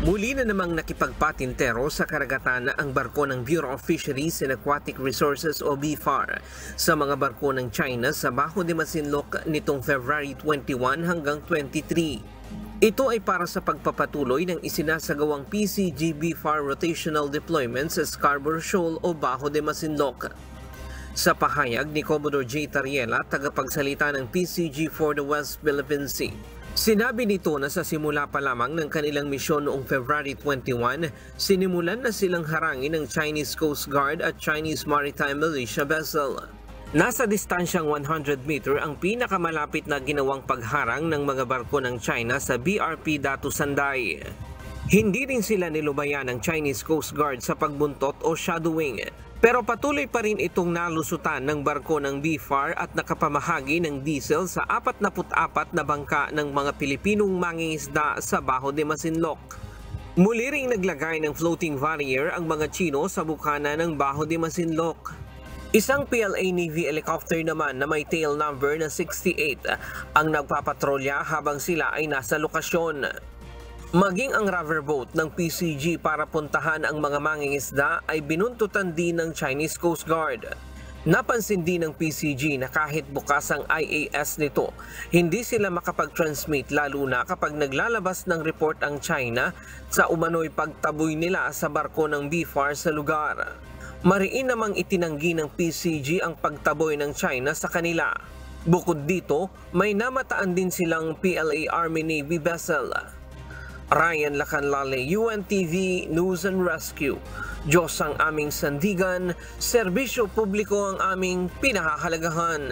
Muli na namang nakipagpatintero sa karagatan ang barko ng Bureau of Fisheries and Aquatic Resources o BFAR sa mga barko ng China sa Bajo de Masinloc nitong February 21 hanggang 23. Ito ay para sa pagpapatuloy ng isinasagawang PCG BFAR rotational deployment sa Scarborough Shoal o Bajo de Masinloc. Sa pahayag ni Commodore J. Tariela, tagapagsalita ng PCG for the West Philippine Sea, sinabi nito na sa simula pa lamang ng kanilang misyon noong February 21, sinimulan na silang harangin ng Chinese Coast Guard at Chinese Maritime Militia vessel. Nasa distansyang 100 meter ang pinakamalapit na ginawang pagharang ng mga barko ng China sa BRP Datu Sanday. Hindi rin sila nilubayan ng Chinese Coast Guard sa pagbuntot o shadowing, pero patuloy pa rin itong nalusutan ng barko ng BFAR at nakapamahagi ng diesel sa 44 na bangka ng mga Pilipinong mangingisda sa Bajo de Masinloc. Muli ring naglagay ng floating barrier ang mga Chino sa bukana ng Bajo de Masinloc. Isang PLA Navy helicopter naman na may tail number na 68 ang nagpapatrolya habang sila ay nasa lokasyon. Maging ang rubber boat ng PCG para puntahan ang mga mangingisda ay binuntutan din ng Chinese Coast Guard. Napansin din ng PCG na kahit bukas ang IAS nito, hindi sila makapag-transmit lalo na kapag naglalabas ng report ang China sa umano'y pagtaboy nila sa barko ng BFAR sa lugar. Mariin namang itinanggi ng PCG ang pagtaboy ng China sa kanila. Bukod dito, may namataan din silang PLA Army Navy vessel. Ryan Lacanlale, UNTV News and Rescue. Diyos ang aming sandigan, serbisyo publiko ang aming pinahahalagahan.